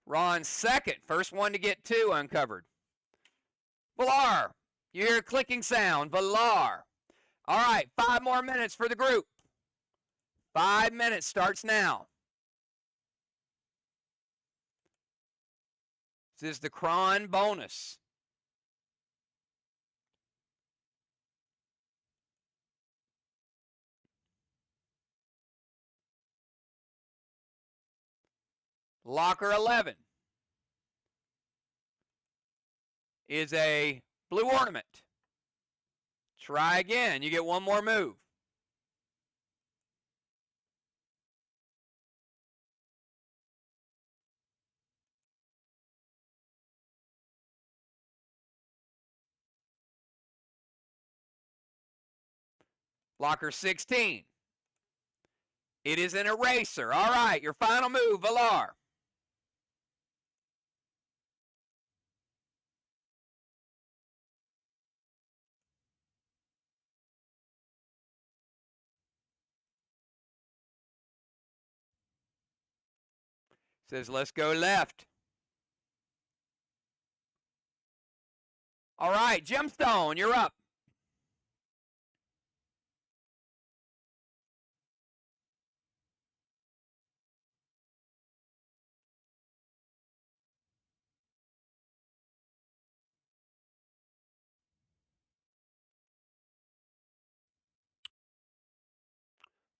[SPEAKER 2] Ron's second. First one to get two uncovered. Valar, you hear a clicking sound. Valar. All right, 5 more minutes for the group. 5 minutes starts now. This is the Kron bonus. Locker 11 is a blue ornament. Try again. You get one more move. Locker 16. It is an eraser. All right, your final move, Valar. Says, let's go left. All right, Gemstone, you're up.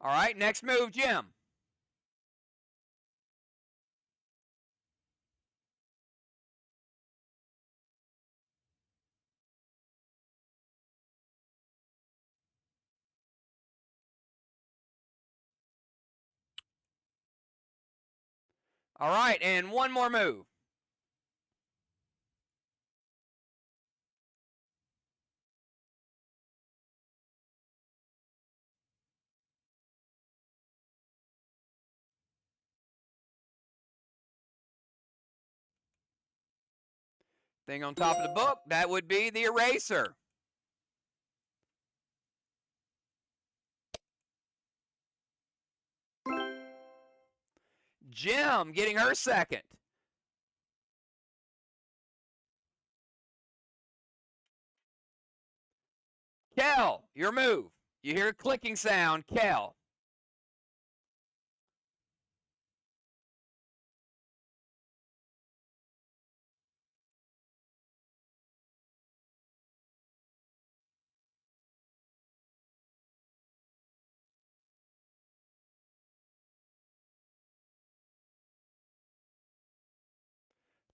[SPEAKER 2] All right, next move, Jim. All right, and one more move. Thing on top of the book, that would be the eraser. Jim getting her second. Kel, your move. You hear a clicking sound, Kel.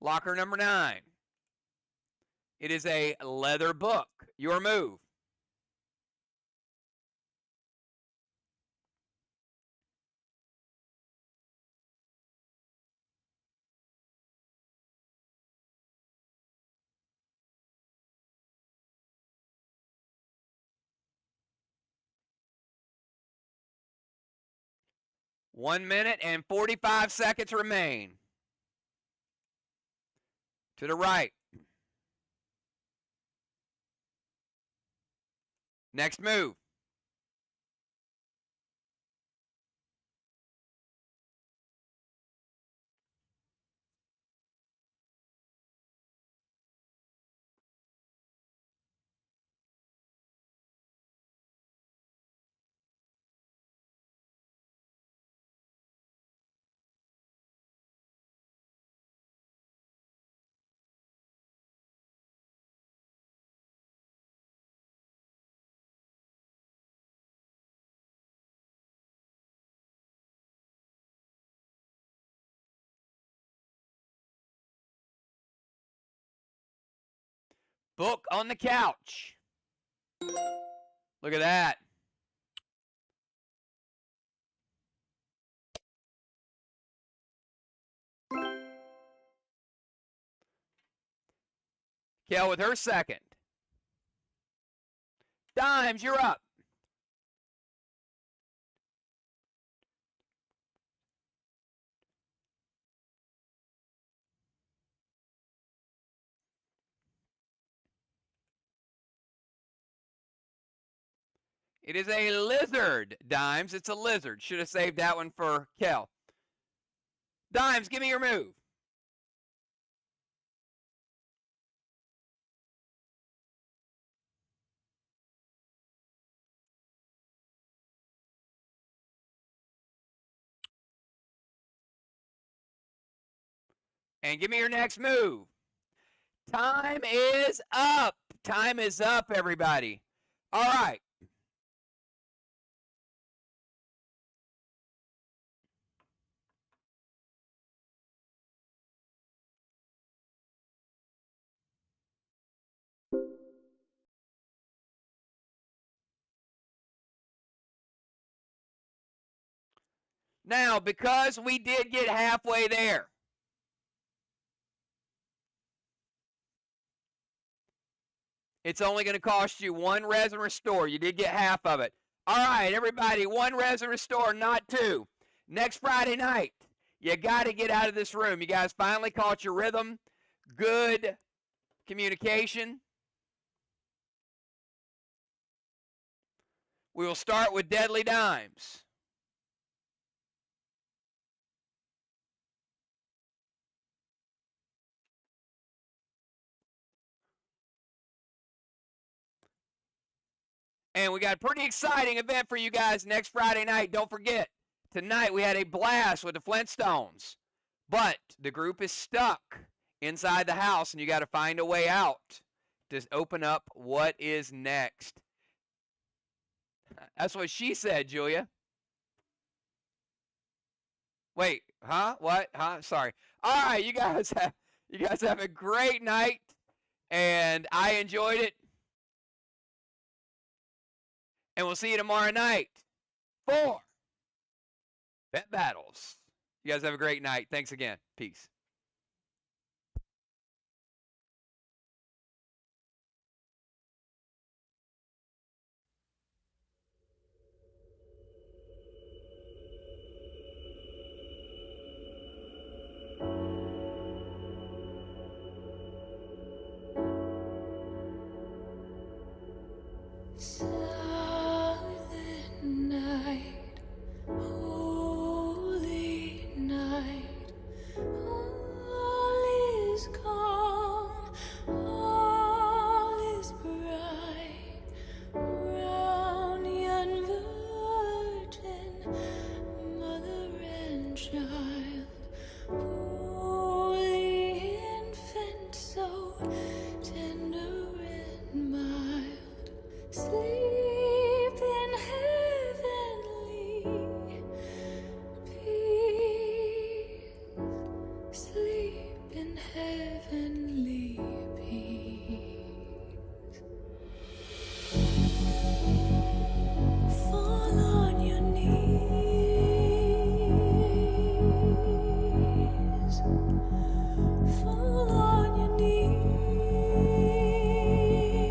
[SPEAKER 2] Locker number 9. It is a leather book. Your move. One minute and 45 seconds remain. To the right. Next move. Book on the couch. Look at that. Kel with her second. Dimes, you're up. It is a lizard, Dimes. It's a lizard. Should have saved that one for Kel. Dimes, give me your move. And give me your next move. Time is up. Time is up, everybody. All right. Now, because we did get halfway there, it's only going to cost you 1 res and restore. You did get half of it. All right, everybody, 1 res and restore, not 2. Next Friday night, you got to get out of this room. You guys finally caught your rhythm. Good communication. We will start with Deadly Dimes. And we got a pretty exciting event for you guys next Friday night. Don't forget, tonight we had a blast with the Flintstones. But the group is stuck inside the house, and you got to find a way out to open up what is next. That's what she said, Julia. Wait, huh? What? Huh? Sorry. All right, you guys have a great night, and I enjoyed it. And we'll see you tomorrow night for Bet Battles. You guys have a great night. Thanks again. Peace.
[SPEAKER 1] Silent night, holy night, all is calm, all is bright, round yon virgin, mother and child.